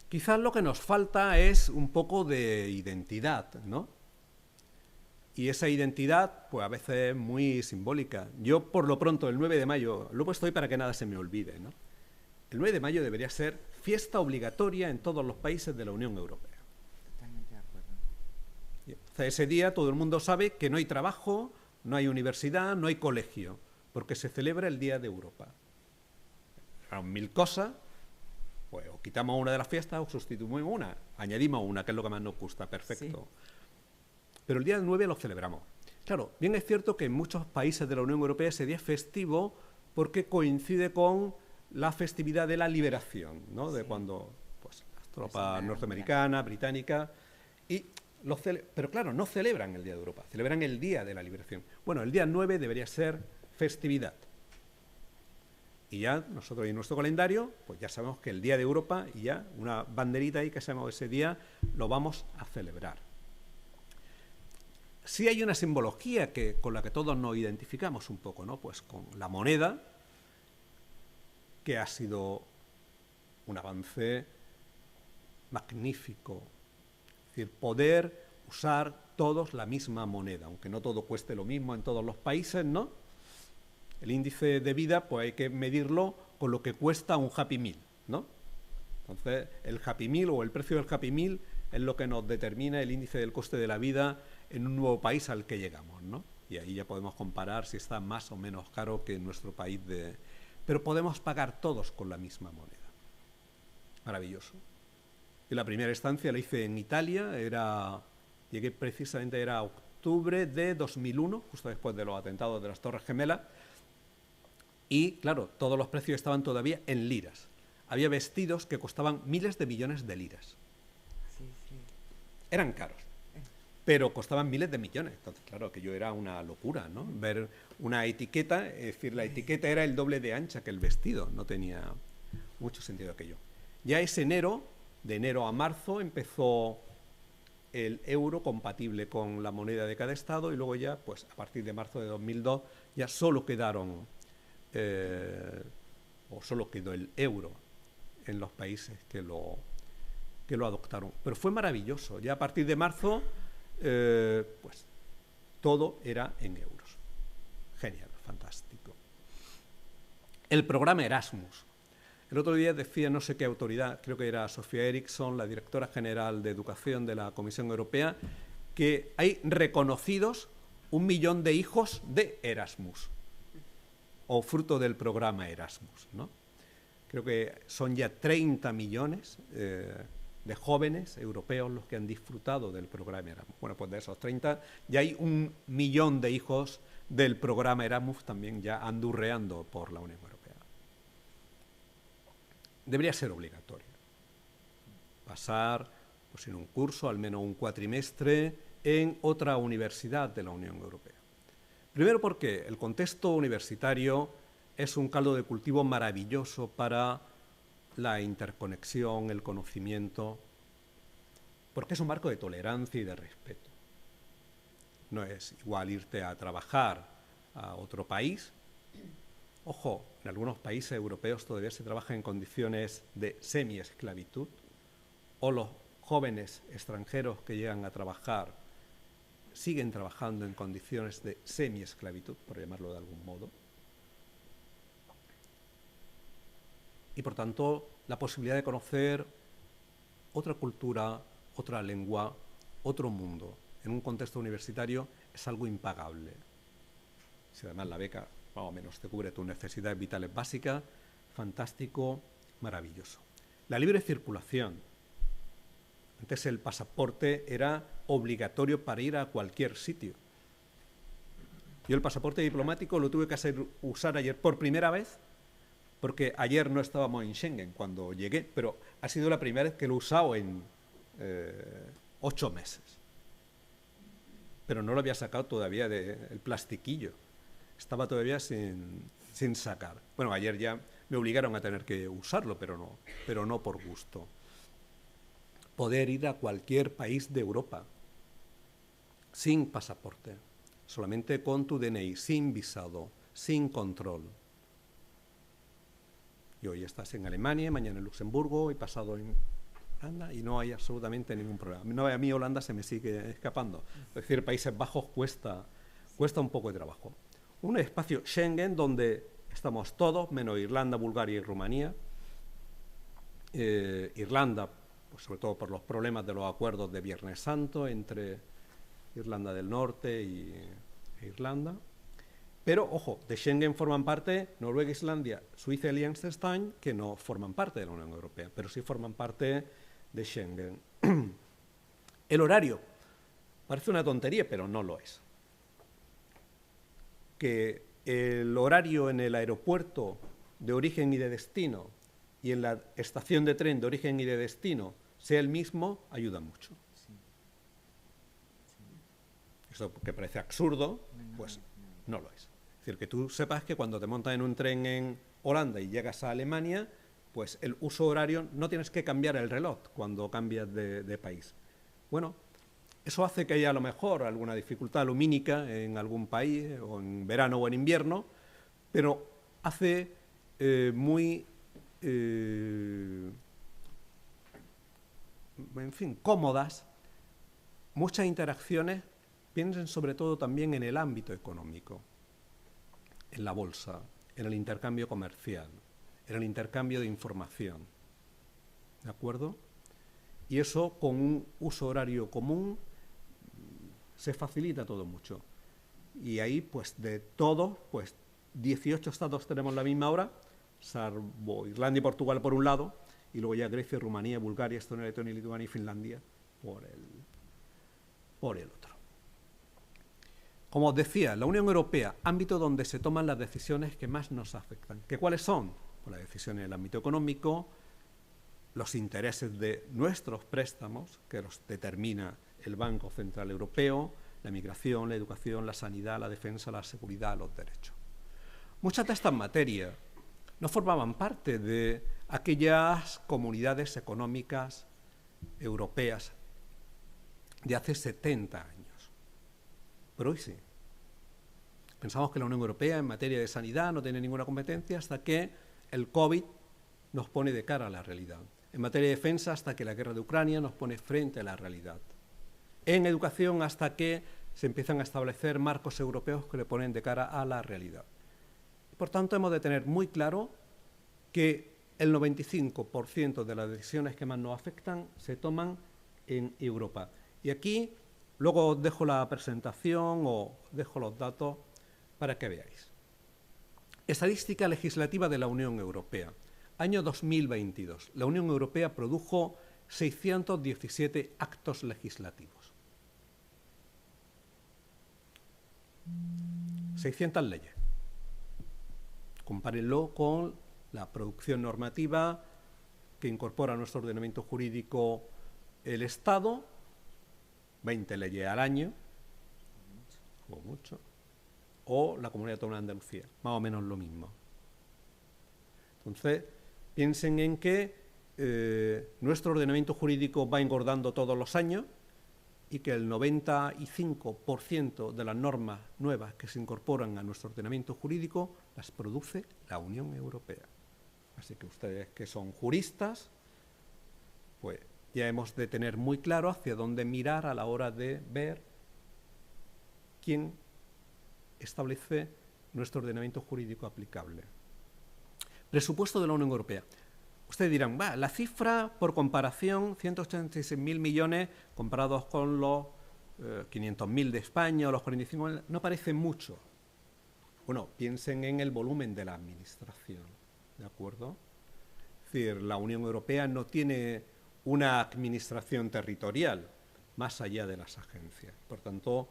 Quizás lo que nos falta es un poco de identidad, ¿no? Y esa identidad, pues a veces es muy simbólica. Yo, por lo pronto, el 9 de mayo, lo he puesto hoy para que nada se me olvide, ¿no? El 9 de mayo debería ser fiesta obligatoria en todos los países de la Unión Europea. Totalmente de acuerdo. O sea, ese día todo el mundo sabe que no hay trabajo, no hay universidad, no hay colegio, porque se celebra el Día de Europa. Son mil cosas, pues o quitamos una de las fiestas o sustituimos una, añadimos una, que es lo que más nos gusta, perfecto. Sí. pero el día 9 lo celebramos. Claro, bien es cierto que en muchos países de la Unión Europea ese día es festivo porque coincide con la festividad de la liberación, ¿no? De cuando pues, las tropas norteamericanas, británicas, pero claro, no celebran el Día de Europa, celebran el Día de la Liberación. Bueno, el día 9 debería ser festividad. Y ya nosotros en nuestro calendario, pues ya sabemos que el Día de Europa, y ya una banderita ahí que sabemos ese día, lo vamos a celebrar. Sí hay una simbología con la que todos nos identificamos un poco, ¿no? Pues con la moneda, que ha sido un avance magnífico. Es decir, poder usar todos la misma moneda, aunque no todo cueste lo mismo en todos los países, ¿no? El índice de vida, pues hay que medirlo con lo que cuesta un Happy Meal, ¿no? Entonces, el Happy Meal o el precio del Happy Meal es lo que nos determina el índice del coste de la vida en un nuevo país al que llegamos, ¿no? Y ahí ya podemos comparar si está más o menos caro que en nuestro país Pero podemos pagar todos con la misma moneda. Maravilloso. Y la primera estancia la hice en Italia, llegué precisamente, era octubre de 2001, justo después de los atentados de las Torres Gemelas, y claro, todos los precios estaban todavía en liras. Había vestidos que costaban miles de millones de liras. Sí, sí. Eran caros, pero costaban miles de millones. Entonces, claro, aquello era una locura, ¿no? Ver una etiqueta, es decir, la etiqueta era el doble de ancha que el vestido, no tenía mucho sentido aquello. Ya ese enero, de enero a marzo, empezó el euro compatible con la moneda de cada estado y luego ya, pues a partir de marzo de 2002, ya solo quedaron, o solo quedó el euro en los países que lo adoptaron. Pero fue maravilloso. Ya a partir de marzo, pues todo era en euros. Genial, fantástico. El programa Erasmus. El otro día decía no sé qué autoridad, creo que era Sofía Eriksson, la directora general de Educación de la Comisión Europea, que hay reconocidos 1 millón de hijos de Erasmus, o fruto del programa Erasmus, ¿no? Creo que son ya 30 millones de jóvenes europeos los que han disfrutado del programa Erasmus. Bueno, pues de esos 30 ya hay 1 millón de hijos del programa Erasmus también ya andurreando por la Unión Europea. Debería ser obligatorio pasar pues, en un curso, al menos un cuatrimestre, en otra universidad de la Unión Europea. Primero porque el contexto universitario es un caldo de cultivo maravilloso para la interconexión, el conocimiento, porque es un marco de tolerancia y de respeto. No es igual irte a trabajar a otro país. Ojo, en algunos países europeos todavía se trabaja en condiciones de semi-esclavitud, o los jóvenes extranjeros que llegan a trabajar siguen trabajando en condiciones de semi-esclavitud, por llamarlo de algún modo. Y por tanto, la posibilidad de conocer otra cultura, otra lengua, otro mundo, en un contexto universitario, es algo impagable. Si además la beca, más o menos, te cubre tus necesidades vitales básicas, fantástico, maravilloso. La libre circulación. Antes el pasaporte era obligatorio para ir a cualquier sitio. Yo el pasaporte diplomático lo tuve que usar ayer por primera vez, porque ayer no estábamos en Schengen cuando llegué, pero ha sido la primera vez que lo he usado en 8 meses. Pero no lo había sacado todavía del plastiquillo. Estaba todavía sin sacar. Bueno, ayer ya me obligaron a tener que usarlo, pero no por gusto. Poder ir a cualquier país de Europa sin pasaporte, solamente con tu DNI, sin visado, sin control. Y hoy estás en Alemania, mañana en Luxemburgo y pasado en Holanda y no hay absolutamente ningún problema. No, a mí Holanda se me sigue escapando. Es decir, Países Bajos cuesta un poco de trabajo. Un espacio Schengen donde estamos todos, menos Irlanda, Bulgaria y Rumanía. Irlanda, pues sobre todo por los problemas de los acuerdos de Viernes Santo entre Irlanda del Norte e Irlanda. Pero, ojo, de Schengen forman parte Noruega, Islandia, Suiza y Liechtenstein, que no forman parte de la Unión Europea, pero sí forman parte de Schengen. El horario. Parece una tontería, pero no lo es. Que el horario en el aeropuerto de origen y de destino y en la estación de tren de origen y de destino sea el mismo, ayuda mucho. Eso que parece absurdo, pues no lo es. Es decir, que tú sepas que cuando te montas en un tren en Holanda y llegas a Alemania, pues el uso horario, no tienes que cambiar el reloj cuando cambias de país. Bueno, eso hace que haya a lo mejor alguna dificultad lumínica en algún país, o en verano o en invierno, pero hace en fin, cómodas muchas interacciones. Piensen sobre todo también en el ámbito económico, en la bolsa, en el intercambio comercial, en el intercambio de información. ¿De acuerdo? Y eso, con un uso horario común, se facilita todo mucho. Y ahí, pues, de todos, pues, 18 estados tenemos la misma hora, salvo Irlanda y Portugal por un lado, y luego ya Grecia, Rumanía, Bulgaria, Estonia, Letonia, Lituania y Finlandia por el otro. Como os decía, la Unión Europea, ámbito donde se toman las decisiones que más nos afectan. ¿Que cuáles son? Pues las decisiones en el ámbito económico, los intereses de nuestros préstamos, que los determina el Banco Central Europeo, la migración, la educación, la sanidad, la defensa, la seguridad, los derechos. Muchas de estas materias no formaban parte de aquellas comunidades económicas europeas de hace 70 años. Pero hoy sí. Pensamos que la Unión Europea en materia de sanidad no tiene ninguna competencia hasta que el COVID nos pone de cara a la realidad. En materia de defensa hasta que la guerra de Ucrania nos pone frente a la realidad. En educación hasta que se empiezan a establecer marcos europeos que le ponen de cara a la realidad. Por tanto, hemos de tener muy claro que el 95% de las decisiones que más nos afectan se toman en Europa. Y aquí luego os dejo la presentación o dejo los datos para que veáis. Estadística legislativa de la Unión Europea. Año 2022. La Unión Europea produjo 617 actos legislativos. 600 leyes. Compárenlo con la producción normativa que incorpora a nuestro ordenamiento jurídico el Estado, 20 leyes al año, como mucho, o la Comunidad Autónoma de Andalucía, más o menos lo mismo. Entonces, piensen en que nuestro ordenamiento jurídico va engordando todos los años y que el 95% de las normas nuevas que se incorporan a nuestro ordenamiento jurídico las produce la Unión Europea. Así que ustedes que son juristas, pues ya hemos de tener muy claro hacia dónde mirar a la hora de ver quién establece nuestro ordenamiento jurídico aplicable. Presupuesto de la Unión Europea. Ustedes dirán, la cifra por comparación, 186.000 millones comparados con los 500.000 de España o los 45.000, no parece mucho. Bueno, piensen en el volumen de la administración, ¿de acuerdo? Es decir, la Unión Europea no tiene una administración territorial más allá de las agencias. Por tanto,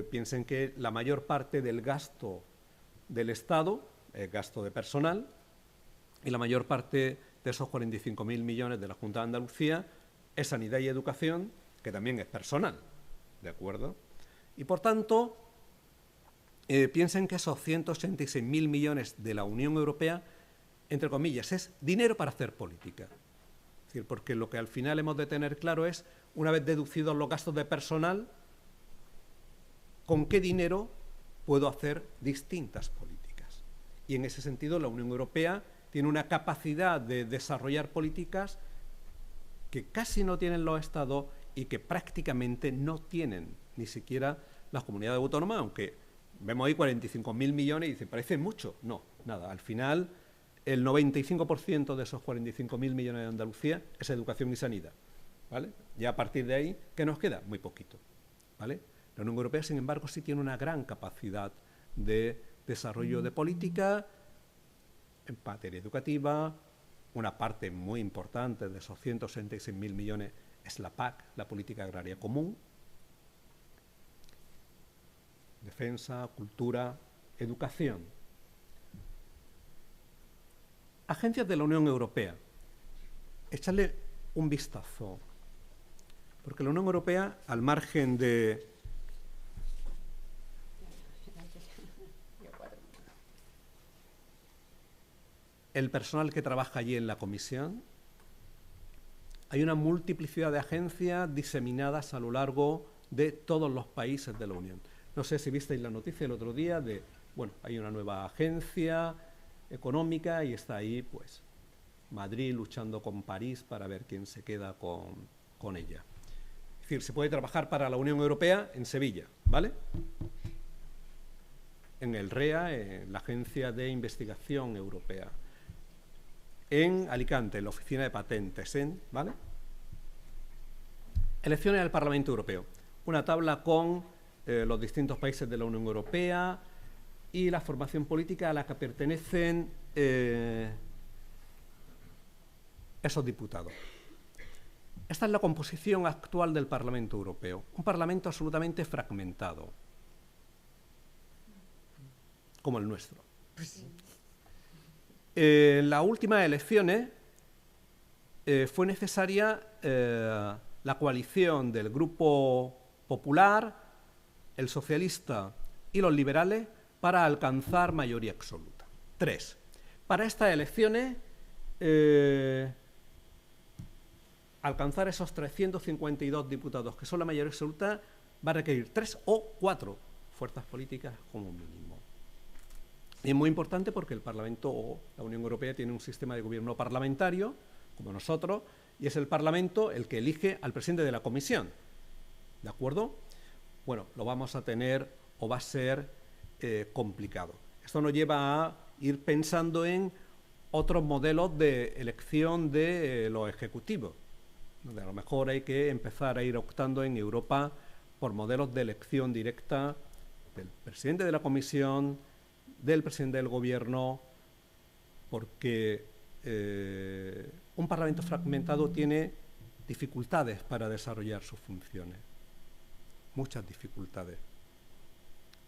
piensen que la mayor parte del gasto del Estado es gasto de personal y la mayor parte de esos 45.000 millones de la Junta de Andalucía es sanidad y educación, que también es personal, ¿de acuerdo? Y por tanto, piensen que esos 186.000 millones de la Unión Europea, entre comillas, es dinero para hacer política. Es decir, porque lo que al final hemos de tener claro es, una vez deducidos los gastos de personal, ¿con qué dinero puedo hacer distintas políticas? Y en ese sentido, la Unión Europea tiene una capacidad de desarrollar políticas que casi no tienen los estados y que prácticamente no tienen ni siquiera las comunidades autónomas, aunque vemos ahí 45.000 millones y dicen, parece mucho. No, nada. Al final, el 95% de esos 45.000 millones de Andalucía es educación y sanidad, ¿vale? Ya a partir de ahí, ¿qué nos queda? Muy poquito, ¿vale? La Unión Europea, sin embargo, sí tiene una gran capacidad de desarrollo de política en materia educativa. Una parte muy importante de esos 166.000 millones es la PAC, la Política Agraria Común, defensa, cultura, educación. Agencias de la Unión Europea. Echarle un vistazo, porque la Unión Europea, al margen de el personal que trabaja allí en la Comisión, hay una multiplicidad de agencias diseminadas a lo largo de todos los países de la Unión. No sé si visteis la noticia el otro día de, bueno, hay una nueva agencia económica y está ahí, pues, Madrid luchando con París para ver quién se queda con ella. Es decir, se puede trabajar para la Unión Europea en Sevilla, ¿vale? En el REA, en la Agencia de Investigación Europea. En Alicante, en la Oficina de Patentes, ¿vale? Elecciones al Parlamento Europeo. Una tabla con los distintos países de la Unión Europea y la formación política a la que pertenecen esos diputados. Esta es la composición actual del Parlamento Europeo. Un Parlamento absolutamente fragmentado, como el nuestro. En las últimas elecciones fue necesaria la coalición del Grupo Popular, el Socialista y los liberales para alcanzar mayoría absoluta. 3. Para estas elecciones, alcanzar esos 352 diputados, que son la mayoría absoluta, va a requerir 3 o 4 fuerzas políticas como mínimo. Y es muy importante porque el Parlamento o la Unión Europea tiene un sistema de gobierno parlamentario, como nosotros, y es el Parlamento el que elige al presidente de la Comisión. ¿De acuerdo? Bueno, lo vamos a tener o va a ser complicado. Esto nos lleva a ir pensando en otros modelos de elección de los ejecutivos, donde a lo mejor hay que empezar a ir optando en Europa por modelos de elección directa del presidente de la Comisión, del presidente del Gobierno, porque un Parlamento fragmentado tiene dificultades para desarrollar sus funciones, muchas dificultades.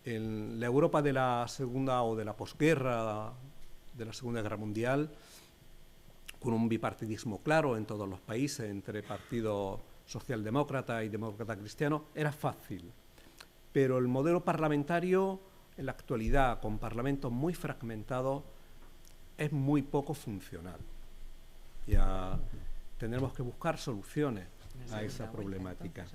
En la Europa de la segunda o de la posguerra, de la Segunda Guerra Mundial, con un bipartidismo claro en todos los países entre partido socialdemócrata y demócrata cristiano, era fácil. Pero el modelo parlamentario, en la actualidad, con parlamentos muy fragmentados, es muy poco funcional. Ya tendremos que buscar soluciones a esa problemática.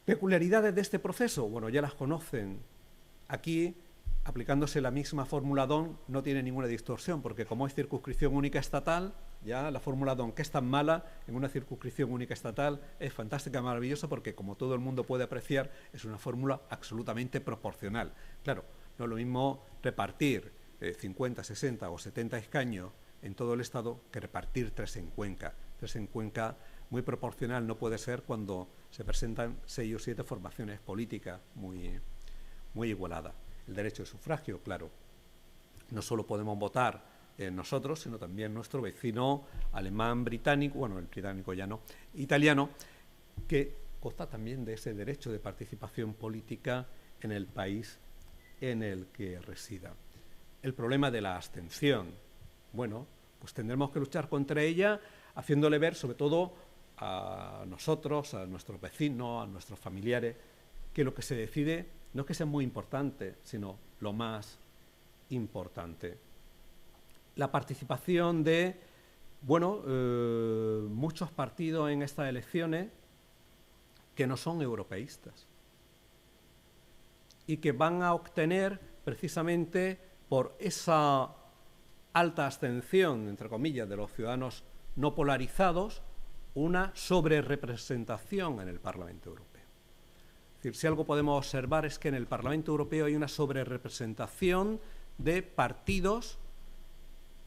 ¿Peculiaridades de este proceso? Bueno, ya las conocen. Aquí, aplicándose la misma fórmula DON, no tiene ninguna distorsión, porque como es circunscripción única estatal, ya la fórmula DON, que es tan mala en una circunscripción única estatal, es fantástica, maravillosa, porque como todo el mundo puede apreciar, es una fórmula absolutamente proporcional. Claro, no es lo mismo repartir 50, 60 o 70 escaños en todo el Estado que repartir 3 en Cuenca. 3 en Cuenca, muy proporcional no puede ser cuando se presentan 6 o 7 formaciones políticas muy igualadas. El derecho de sufragio, claro. No solo podemos votar nosotros, sino también nuestro vecino alemán, británico, bueno, el británico ya no, italiano, que goza también de ese derecho de participación política en el país en el que resida. El problema de la abstención, bueno, pues tendremos que luchar contra ella, haciéndole ver, sobre todo a nosotros, a nuestros vecinos, a nuestros familiares, que lo que se decide no es que sea muy importante, sino lo más importante. La participación de, bueno, muchos partidos en estas elecciones que no son europeístas y que van a obtener precisamente por esa alta abstención, entre comillas, de los ciudadanos no polarizados, una sobrerepresentación en el Parlamento Europeo. Es decir, si algo podemos observar es que en el Parlamento Europeo hay una sobrerepresentación de partidos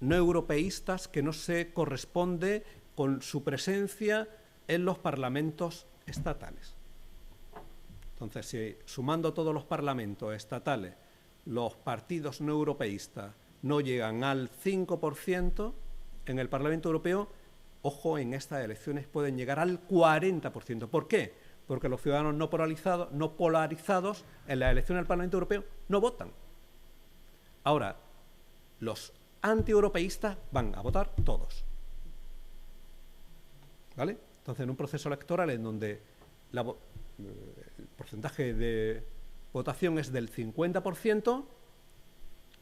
no europeístas que no se corresponde con su presencia en los parlamentos estatales. Entonces, si sumando todos los parlamentos estatales, los partidos no europeístas no llegan al 5% en el Parlamento Europeo, ojo, en estas elecciones pueden llegar al 40%. ¿Por qué? porque los ciudadanos no polarizados en las elecciones del Parlamento Europeo no votan. Ahora, los antieuropeístas van a votar todos. ¿Vale? Entonces, en un proceso electoral en donde el porcentaje de votación es del 50%,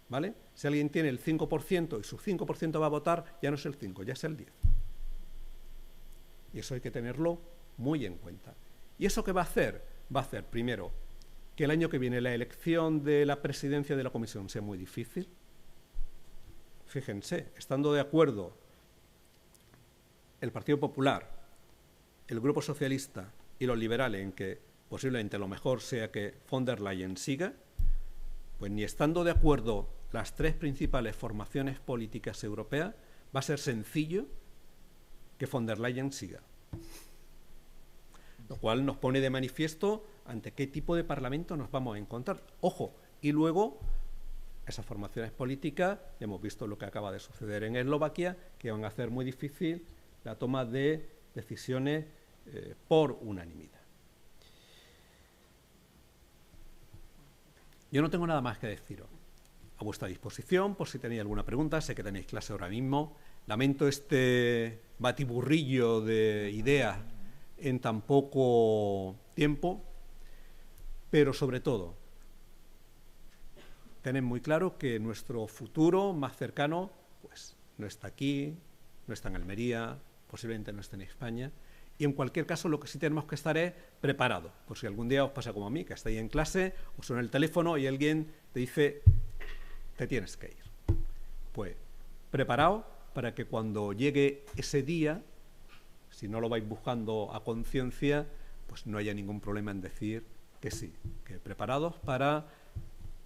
¿vale? Si alguien tiene el 5% y su 5% va a votar, ya no es el 5, ya es el 10. Y eso hay que tenerlo muy en cuenta. ¿Y eso qué va a hacer? Va a hacer, primero, que el año que viene la elección de la presidencia de la Comisión sea muy difícil. Fíjense, estando de acuerdo el Partido Popular, el Grupo Socialista y los liberales en que posiblemente lo mejor sea que von der Leyen siga, pues ni estando de acuerdo las tres principales formaciones políticas europeas, va a ser sencillo que von der Leyen siga. Lo cual nos pone de manifiesto ante qué tipo de parlamento nos vamos a encontrar. Ojo, y luego esas formaciones políticas, ya hemos visto lo que acaba de suceder en Eslovaquia, que van a hacer muy difícil la toma de decisiones por unanimidad. Yo no tengo nada más que deciros. A vuestra disposición, por si tenéis alguna pregunta, sé que tenéis clase ahora mismo. Lamento este batiburrillo de ideas en tan poco tiempo, pero sobre todo, tened muy claro que nuestro futuro más cercano pues, no está aquí, no está en Almería, posiblemente no esté en España, y en cualquier caso lo que sí tenemos que estar es preparados, por si algún día os pasa como a mí, que estáis en clase, os suena el teléfono y alguien te dice, te tienes que ir. Pues preparaos para que cuando llegue ese día, si no lo vais buscando a conciencia, pues no haya ningún problema en decir que sí, que preparados para,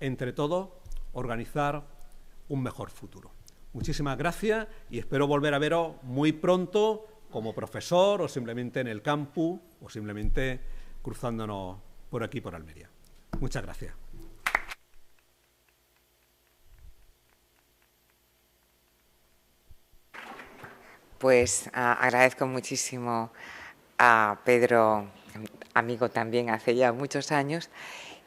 entre todos, organizar un mejor futuro. Muchísimas gracias y espero volver a veros muy pronto como profesor o simplemente en el campus o simplemente cruzándonos por aquí, por Almería. Muchas gracias. Pues agradezco muchísimo a Pedro, amigo también hace ya muchos años,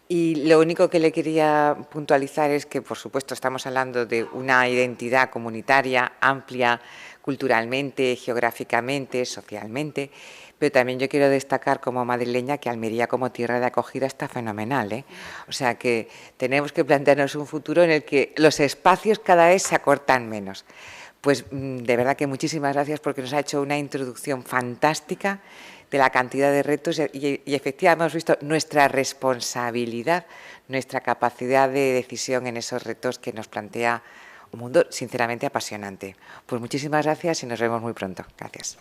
y lo único que le quería puntualizar es que, por supuesto, estamos hablando de una identidad comunitaria amplia culturalmente, geográficamente, socialmente, pero también yo quiero destacar como madrileña que Almería como tierra de acogida está fenomenal, ¿eh? O sea que tenemos que plantearnos un futuro en el que los espacios cada vez se acortan menos. Pues de verdad que muchísimas gracias porque nos ha hecho una introducción fantástica de la cantidad de retos y efectivamente hemos visto nuestra responsabilidad, nuestra capacidad de decisión en esos retos que nos plantea un mundo sinceramente apasionante. Pues muchísimas gracias y nos vemos muy pronto. Gracias.